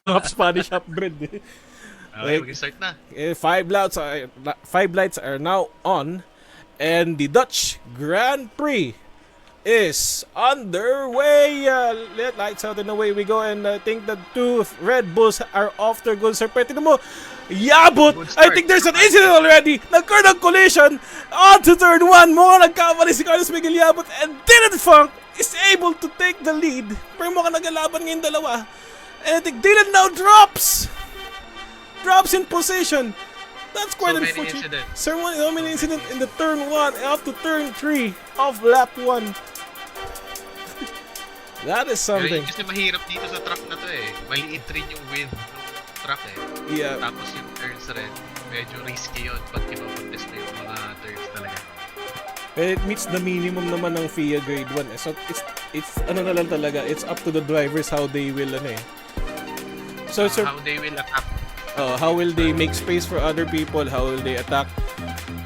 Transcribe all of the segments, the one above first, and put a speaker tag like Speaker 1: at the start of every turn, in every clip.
Speaker 1: Half Spanish, half bred.
Speaker 2: Okay, mag-start na.
Speaker 1: Five lights are now on, and the Dutch Grand Prix is underway. Lights out and away we go, and I think the two Red Bulls are off their good start. Pero tignan mo, Yabut! I think there's an incident already! Nagkaroon ng collision onto turn 1. Mukhang nagkamali si Carlos Miguel Yabut, and Dylan Funk is able to take the lead. Pero mukhang nagalaban ngayong dalawa. And I think Dylan now drops in position. That's quite unfortunate. So many incidents in the turn 1 up to turn 3 of lap 1. That is something.
Speaker 2: Kasi mahirap dito sa track na to eh. Maliit rin yung width ng track eh.
Speaker 1: Yeah.
Speaker 2: Tapos yung turns rin, medyo risky yun pag kinocontest mo yung mga turns talaga.
Speaker 1: It meets the minimum naman ng FIA grade 1 eh. So it's ano na lang talaga, it's up to the drivers how they will So
Speaker 2: how they will attack.
Speaker 1: How will they make space for other people? How will they attack?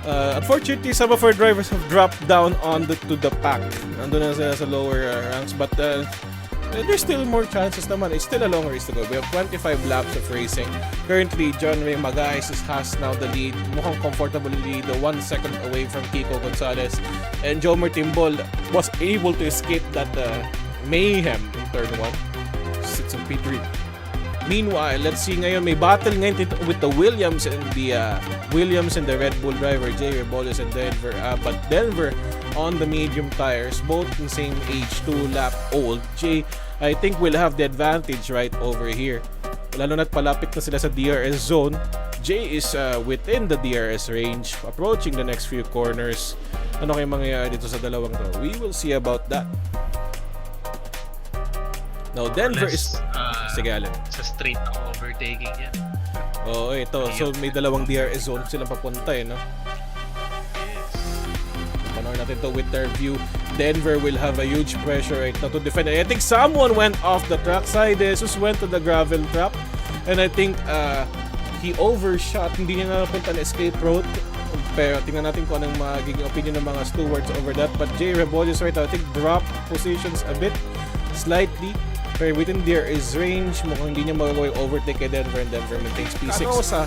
Speaker 1: Unfortunately, some of our drivers have dropped down to the pack. Nandun na sila sa lower ranks, but there's still more chances naman. It's still a long race to go. We have 25 laps of racing. Currently, John Ray Magais has now the lead. Mukhang comfortably lead, 1 second away from Kiko Gonzalez. And Jomer Timbol was able to escape that mayhem in turn 1. Sits on P3. Meanwhile, let's see ngayon, may battle ngayon with the Williams and the Red Bull driver, Jay Rebolles and Denver. But Denver on the medium tires, both in same age, 2 lap old. Jay, I think will have the advantage right over here. Lalo na't palapit na sila sa DRS zone. Jay is within the DRS range, approaching the next few corners. Ano kaya mangyayari dito sa dalawang to? We will see about that. Now, Denver is... Sige, Alan.
Speaker 2: Sa straight na overtaking yan.
Speaker 1: Oo, ito. So, may dalawang DRS zone silang papunta no?
Speaker 2: Yes.
Speaker 1: Panood natin to with their view. Denver will have a huge pressure right now to defend. I think someone went off the track side. Jesus went to the gravel trap. And I think he overshot. Hindi niya napunta na escape route. Pero tingnan natin kung anong magiging opinion ng mga stewards over that. But Jay Rebolles right now, I think dropped positions a bit. Slightly. Pero within there is range, mukhang hindi niya magagawa yung overtake kay Denver, and Denver maintains P6. Canosa,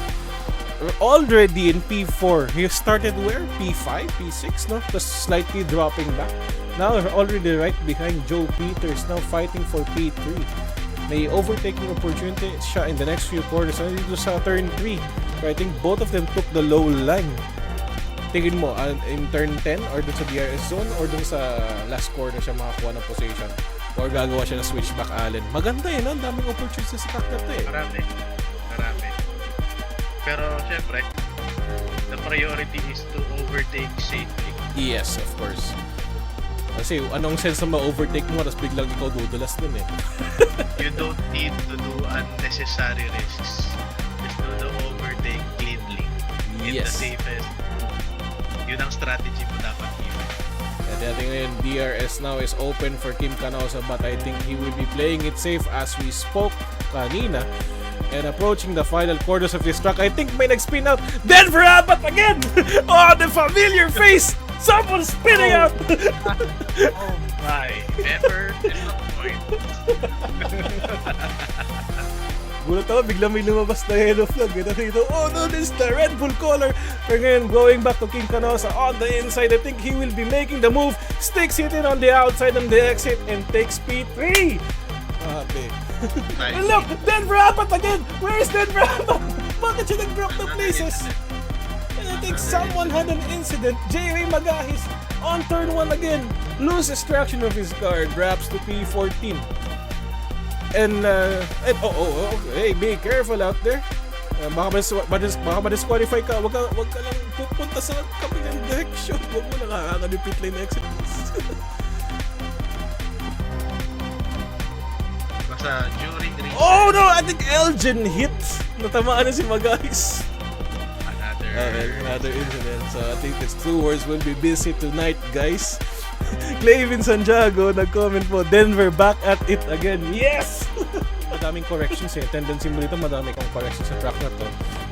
Speaker 1: already in P4. He started where? P5, P6, no? Just slightly dropping back. Now already right behind Joe Peters, now fighting for P3. May overtaking opportunity siya in the next few quarters. Ano dito sa turn 3? But I think both of them took the low line. Tingin mo, in turn 10 or dun sa DRS zone or dun sa last corner siya makakuha ng position? Or gagawa siya ng switchback, Allen. Maganda ang daming opportunities sa track na to
Speaker 2: Marami. Pero syempre, the priority is to overtake safely.
Speaker 1: Yes, of course. Kasi anong sense na ma-overtake mo tapos biglang ikaw dudulas dun
Speaker 2: You don't need to do unnecessary risks. Just do the overtake cleanly. In the safest. Yun ang strategy mo dapat gawin.
Speaker 1: And I think ngayon DRS now is open for Kim Canosa, but I think he will be playing it safe as we spoke kanina. And approaching the final quarters of his track, I think may nag-spin out. Denver Abbott again! Oh, the familiar face! Someone's spinning out!
Speaker 2: Oh my. Never disappoint.
Speaker 1: Gulat ako, bigla may lumabas na yellow flag. Dito, oh no, this is the Red Bull color. Pero ngayon, going back to King Canosa on the inside, I think he will be making the move. Sticks it in on the outside on the exit and takes P3. And look, Denver Abbott again. Where is Denver Abbott? Bakit siya nag-drop the places? And I think someone had an incident. J.Ray Magahis on turn 1 again. Loses traction of his car, drops to P14. And hey, be careful out there. Baka ma-disqualify ka. Wag ka lang pupunta sa kabilang direction. Wag mo lang kakakano pit lane exit.
Speaker 2: Basta during race.
Speaker 1: Oh no! I think Elgin hit. Natamaan na si Magais. Another incident. So I think the stewards will be busy tonight, guys. Clavin Santiago nag-comment po, Denver back at it again. Yes! Madaming corrections tendency mo dito, madami kong corrections sa track na to.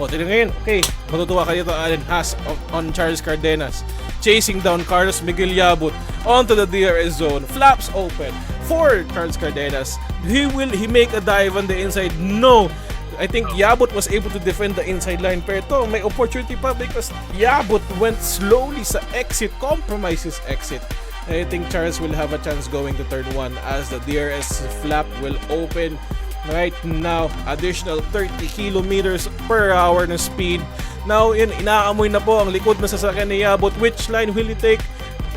Speaker 1: Tignan ngayon. Okay, matutuwa kayo to. Allen Haas on Charles Cardenas. Chasing down Carlos Miguel Yabut onto the DRS zone. Flaps open. for Charles Cardenas. He make a dive on the inside? No. I think Yabut was able to defend the inside line, pero ito, may opportunity pa because Yabut went slowly sa exit, compromised his exit. I think Charles will have a chance going to turn 1 as the DRS flap will open right now. Additional 30 kilometers per hour na speed. Now, inaamoy na po ang likod na sasakyan ni Yabut. Which line will he take?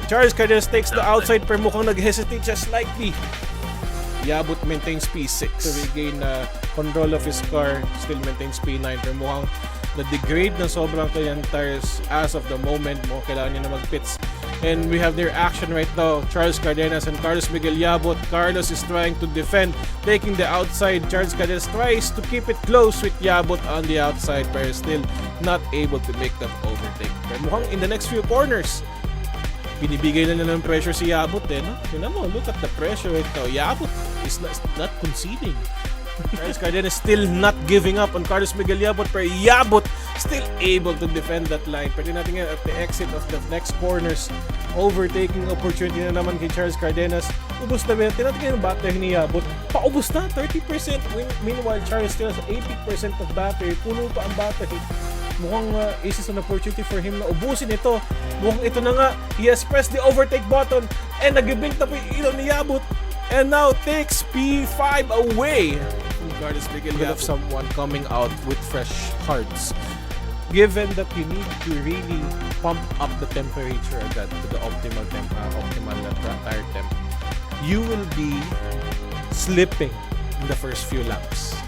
Speaker 1: Charles Cardenas takes the outside pero mukhang nag-hesitate siya slightly. Yabut maintains P6 to regain control of his car. Still maintains P9 pero mukhang na-degrade na sobrang kanyang tires as of the moment. Mukhang kailangan niya na mag-pits. And we have their action right now. Charles Cardenas and Carlos Miguel Yabut. Carlos is trying to defend, taking the outside. Charles Cardenas tries to keep it close with Yabut on the outside but still not able to make that overtake. Pero mukhang in the next few corners, binibigay na ng pressure si Yabut no? Tignan mo, look at the pressure right now. Yabut is not conceding. Charles Cardenas still not giving up on Carlos Miguel Yabut, pero Yabut still able to defend that line. Pwede natin yan at the exit of the next corners. Overtaking opportunity na naman kay Charles Cardenas. Ubus na ba? Tinatingnan yung battery ni Yabut. Paubos na, 30%. Meanwhile, Charles still has 80% of battery. Puno pa ang battery. Mukhang is an opportunity for him na ubusin ito. Mukhang ito na nga. He has pressed the overtake button and nag-blink na po yung ilaw ni Yabut. And now takes P5 away from Carlos Miguel Yabut. Of someone coming out with fresh hearts. Given that you need to really pump up the temperature agad to the optimal tire temp, you will be slipping in the first few laps.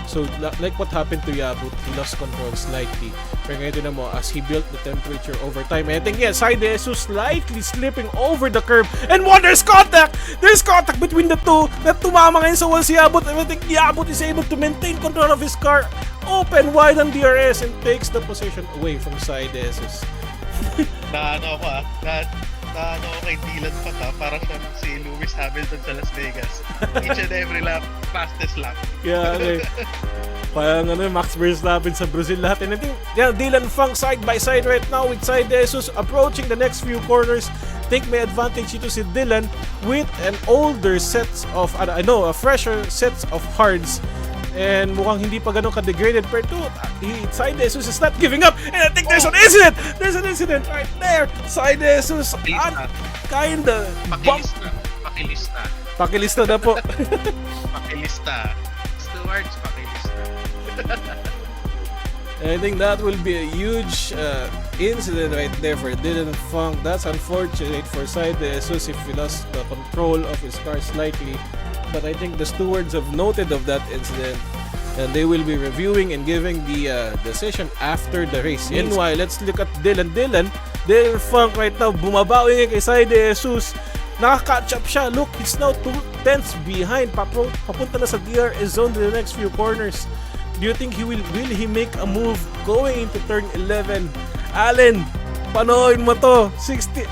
Speaker 1: So like what happened to Yabut, he lost control slightly. Pero ngayon na mo, as he built the temperature over time, I think yes, Side Jesus slightly slipping over the curb. And what, there's contact! There's contact between the two. That tumama ngayon sa wall si Yabut. And I think Yabut is able to maintain control of his car. Open wide on DRS and takes the position away from Side Jesus.
Speaker 2: Naano kay Dylan Pata, para siyang si Lewis Hamilton sa Las Vegas. Each and every lap, fastest lap.
Speaker 1: Yeah, okay. Parang Max Verstappen sa Brazil lahat. And I think, Dylan Funk side by side right now with Side Jesus approaching the next few corners. I think may advantage ito si Dylan with an older sets of, a fresher sets of hards. And mukhang hindi pa ganun ka-degraded. Pero Side Jesus is not giving up. And I think there's an incident! There's an incident right there! Side Jesus, kinda Pakilista na po.
Speaker 2: Pakilista. Stewards, pakilista.
Speaker 1: I think that will be a huge incident right there for Dylan Funk. That's unfortunate for Side Jesus if he lost the control of his car slightly. But I think the stewards have noted of that incident and they will be reviewing and giving the decision after the race. Meanwhile, let's look at Dylan Funk right now, bumabawi kay Side Jesus. Naka-catch up siya. Look, he's now 2 tenths behind. Papunta na sa DRS zone to the next few corners. Do you think will he make a move going into turn 11? Allen, panoorin mo to.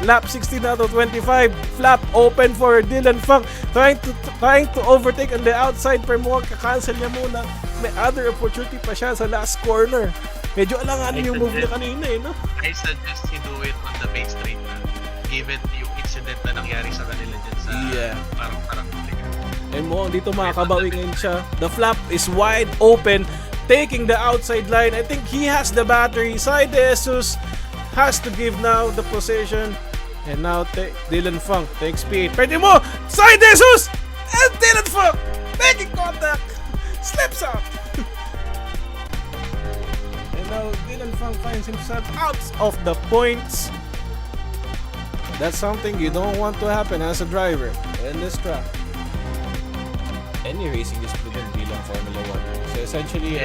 Speaker 1: Lap 16 out of 25. Flap open for Dylan Funk. Trying to overtake on the outside. Pero mukhang kakancel niya muna. May other opportunity pa siya sa last corner. Medyo alanganin yung move niya kanina no?
Speaker 2: I suggest he do it on the main straight na. Given yung incident na nangyari sa kanila dyan sa parang
Speaker 1: and mukhang dito makakabawi ngayon siya. The flap is wide open, taking the outside line. I think he has the battery. Side Jesus has to give now the position. And now Dylan Funk takes P8. Pwede mo! Side Jesus! And Dylan Funk making contact! Slips out! And now Dylan Funk finds himself out of the points. That's something you don't want to happen as a driver in this track. Any racing discipline bilang Formula 1. So essentially,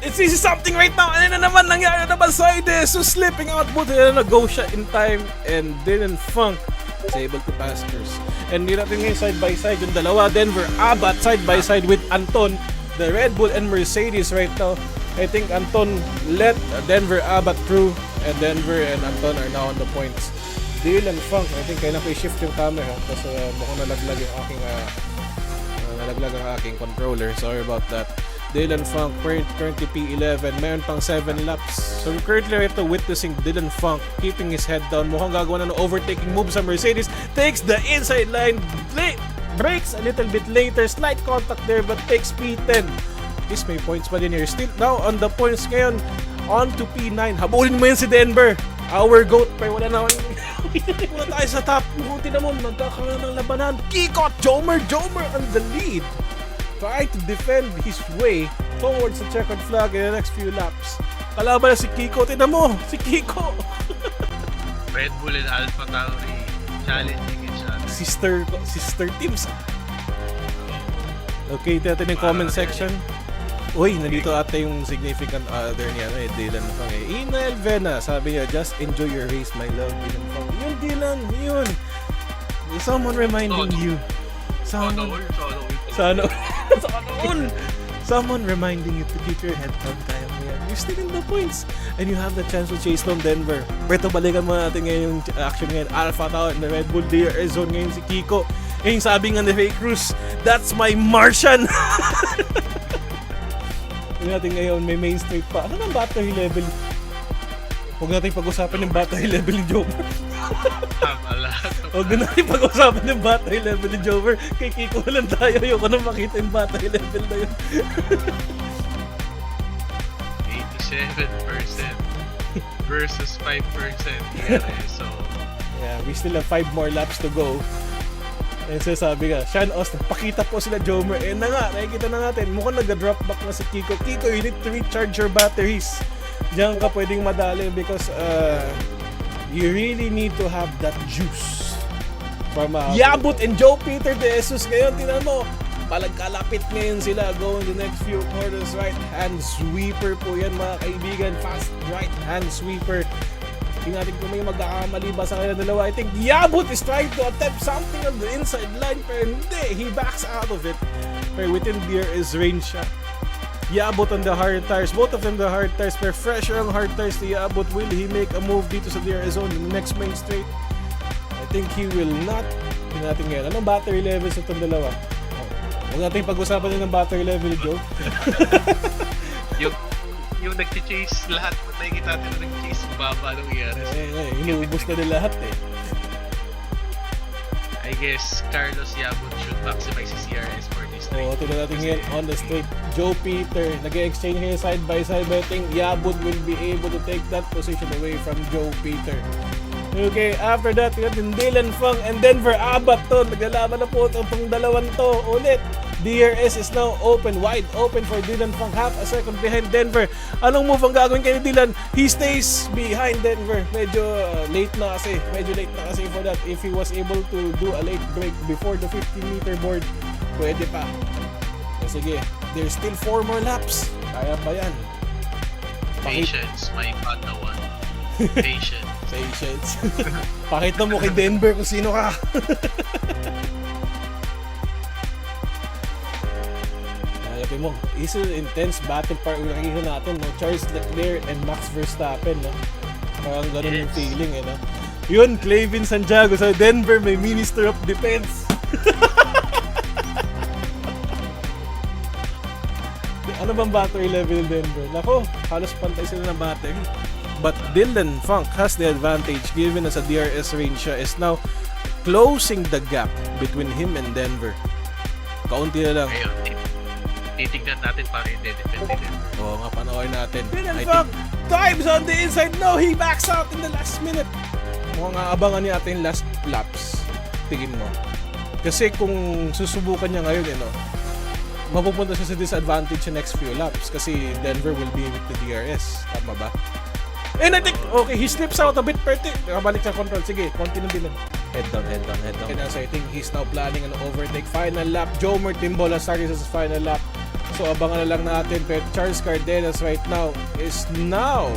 Speaker 1: this is something right now. Ano na naman nangyari na ba Side Jesus slipping out? Buti na nag-go siya in time and Dylan Funk is able to pass first. And hindi natin ngayon side by side yung dalawa. Denver Abbott side by side with Anton. The Red Bull and Mercedes right now. I think Anton let Denver Abbott through and Denver and Anton are now on the points. Dylan Funk, I think kailangan ko i-shift yung camera kasi mukhang nalaglag ang aking controller. Sorry about that. Dylan Funk currently P11. Meron pang 7 laps. So we're currently right now witnessing Dylan Funk keeping his head down. Mukhang gagawa na ng overtaking move sa Mercedes. Takes the inside line. Breaks a little bit later. Slight contact there but takes P10. Is may points pa din here. Still now on the points ngayon. On to P9. Habulin mo yan si Denver. Our GOAT. Pero wala na. Wala tayo sa top. Mukhang tinamon. Magkakaroon ng labanan. Kiko at Jomer on the lead. Try to defend his way towards the checkered flag in the next few laps. Kalaban na si Kiko. Tignan mo. Si Kiko.
Speaker 2: Red Bull and Alpha Tauri challenging each other.
Speaker 1: Sister teams. Okay, ito natin yung comment section. Uy, nandito ata yung significant other niya, Dylan Fang. Ina Elvena, sabi niya, just enjoy your race, my love, Dylan Fang. Yun, Dylan, yun. Someone reminding you. Sana all. Someone reminding you to keep your head down, kaya mo yan. You're still in the points. And you have the chance to chase down Denver. Pero balikan mo natin ngayon yung action ngayon. Alpha Tower na Red Bull DRS zone ngayon si Kiko. Yung sabi nga ni Ray Cruz, that's my Martian. Natin ngayon may main straight pa. Ano ng battery level? Huwag natin pag-usapan ng battery level ni Jover. Huwag natin pag-usapan ng battery level ni Jover. Kay Kiko lang tayo. Ayoko na makita yung battery level na yun.
Speaker 2: 87% versus 5% ETA. So
Speaker 1: yeah, we still have 5 more laps to go. And so sabi nga, Sean Austin, pakita po sila Jomer. Eh na nga, nakikita na natin. Mukhang nag-drop back na si Kiko. Kiko, you need to recharge your batteries. Diyan ka pwedeng madali because you really need to have that juice. From Yabut and Joe Peter de Jesus ngayon, tinan mo. Palagkalapit ngayon sila going the next few quarters. Right hand sweeper po yan mga kaibigan. Fast right hand sweeper. Tingnan natin kung may magkakamali ba sa kanilang dalawa. I think Yabut is trying to attempt something on the inside line pero hindi. He backs out of it. Pero within DRS range siya. Yabut on the hard tires. Both of them the hard tires. Pero fresher ang hard tires to Yabut. Will he make a move dito sa DRS zone in the next main straight? I think he will not. Tingnan natin ngayon. Anong battery levels itong dalawa? Huwag natin pag-usapan din ng battery level ni Joe.
Speaker 2: yung nag-chase lahat, nakikita natin na nag-chase baba nung ERS.
Speaker 1: Inuubos na din lahat eh.
Speaker 2: I guess Carlos Yabut should maximize his ERS for this straight.
Speaker 1: Tignan natin ngayon on the straight. Joe Peter, nag-exchange ngayon side by side, but I think Yabut will be able to take that position away from Joe Peter. Okay, after that, we got Dylan Fang and Denver Abat to. Naglalaban na po itong dalawang to. Ulit, DRS is now open, wide open for Dylan Fang. Half a second behind Denver. Anong move ang gagawin kay Dylan? He stays behind Denver. Medyo late na kasi for that. If he was able to do a late break before the 15-meter board, pwede pa. Sige, there's still 4 more laps. Kaya pa yan.
Speaker 2: Patience, my padawan. Patience.
Speaker 1: Pakita mo kay Denver kung sino ka. Nalapin mo, is an intense battle para nakikita natin, no? Charles Leclerc and Max Verstappen, no? Parang ganun yung feeling, eh, no? Yun, Clavin Santiago sa Denver, may Minister of Defense. Ano bang battery level in Denver? Nako, halos pantay sila ng battery. But Dylan Funk has the advantage given as a DRS range siya is now closing the gap between him and Denver. Kaunti na lang.
Speaker 2: Ayun, titignan natin para i-defend din.
Speaker 1: Oo nga, panoorin natin. Dylan Funk dives on the inside. No, he backs out in the last minute. Mukhang aabangan niya natin last laps. Tingin mo. Kasi kung susubukan niya ngayon, mapupunta siya sa disadvantage sa next few laps kasi Denver will be with the DRS. Tama ba? And I think, okay, he slips out a bit pretty. Nakabalik sa control. Sige, continue din. Head down. And so I think he's now planning an overtake. Final lap. Jomer Timbola started his final lap. So abangan na lang natin. Pero Charles Cardenas right now is now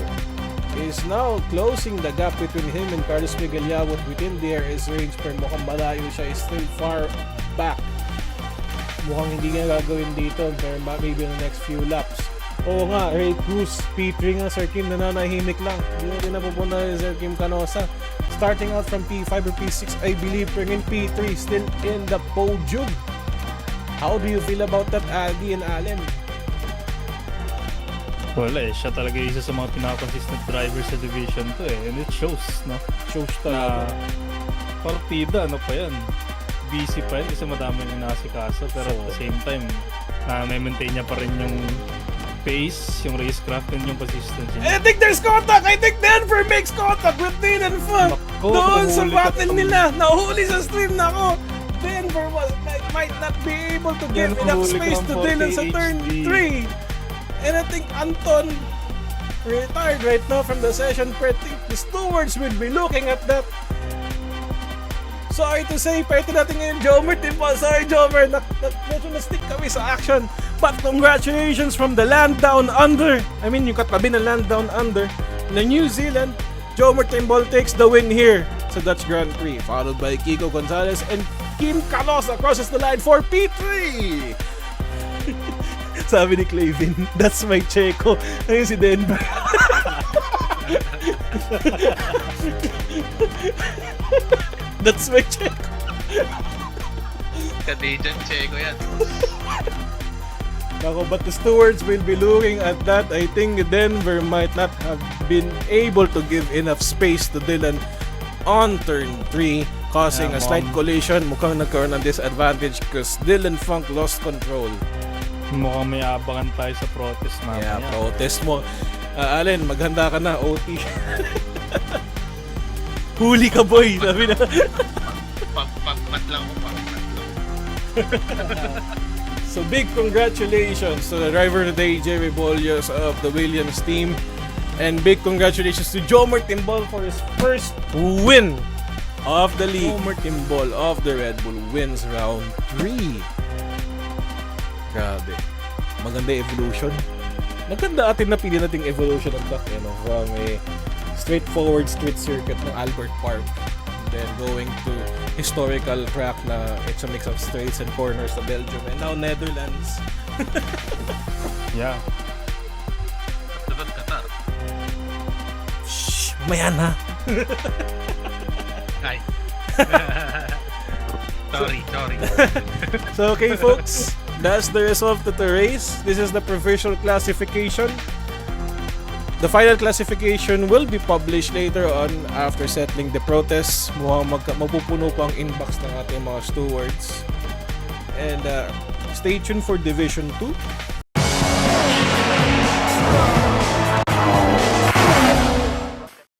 Speaker 1: closing the gap between him and Carlos Miguel Yabut within the DRS range. Pero mukhang malayo siya. Is still far back. Mukhang hindi niya gagawin dito. Pero maybe in the next few laps. Oo nga, Ray Cruz, P3 nga, Sir Kim, nananahimik lang. Hindi na rin napupunta si Sir Kim Canosa. Starting out from P5 or P6, I believe, bringing P3 still in the podium. How do you feel about that, Aldi and Allen?
Speaker 3: Wala eh, siya talaga isa sa mga pinaka-consistent driver sa Division 2 eh. And it shows, no?
Speaker 1: Shows
Speaker 3: Na
Speaker 1: talaga.
Speaker 3: partida, ano pa yan? Busy pa yan kasi madami yung inasikaso. Pero at the same time, na-maintain niya pa rin yung pace, yung racecraft, and yung consistency
Speaker 1: I
Speaker 3: niya.
Speaker 1: think there's contact! I think Denver makes contact with Dylan Funk!
Speaker 3: Nako,
Speaker 1: Doon sa
Speaker 3: nahuli ka
Speaker 1: battle
Speaker 3: pa.
Speaker 1: nila! Nahuli sa stream na ako! Denver might not be able to give
Speaker 3: Yan,
Speaker 1: enough
Speaker 3: nahuli ka
Speaker 1: space
Speaker 3: ng
Speaker 1: to Dylan sa
Speaker 3: 40
Speaker 1: turn
Speaker 3: HD.
Speaker 1: 3! And I think Anton retired right now from the session. I think the stewards will be looking at that. Sorry to say, pwede natin ngayon Jomer, Timpa. Sorry Jomer, medyo na-stick kami sa action. But congratulations from the land down under. I mean, yung katabi ng land down under na New Zealand. Jomer Timbol takes the win here sa Dutch Grand Prix. Followed by Kiko Gonzalez and Kim Calosa crosses the line for P3. Sabi ni Clavin, that's my Checo. Ayun si Denver. That's my Checo.
Speaker 2: Canadian Checo yan.
Speaker 1: Nako, but the stewards will be looking at that. I think Denver might not have been able to give enough space to Dylan on turn 3, causing a slight collision. Mukhang nagkaroon ng disadvantage because Dylan Funk lost control.
Speaker 3: Mukhang may abangan tayo sa protest mamaya.
Speaker 1: Yeah, protest mo. Allen, maghanda ka na, OT. Huli ka boy, sabi na.
Speaker 2: Pagpat lang ko, pagpat lang.
Speaker 1: So big congratulations to the driver today, Jerry Bollios of the Williams team. And big congratulations to Jomer Timbol for his first win of the league. Jomer Timbol of the Red Bull wins round 3. Grabe. Maganda evolution. Maganda atin napili nating evolution ng track, from a straightforward street circuit ng Albert Park. Then going to historical track na it's a mix of straights and corners sa Belgium and now Netherlands.
Speaker 3: Yeah.
Speaker 2: Sunod Qatar.
Speaker 1: Shh, mamaya na.
Speaker 2: Ay. sorry.
Speaker 1: So okay folks, that's the result of the race. This is the provisional classification. The final classification will be published later on after settling the protests. Mukhang mapupuno pa ang inbox ng ating mga stewards. And stay tuned for Division 2.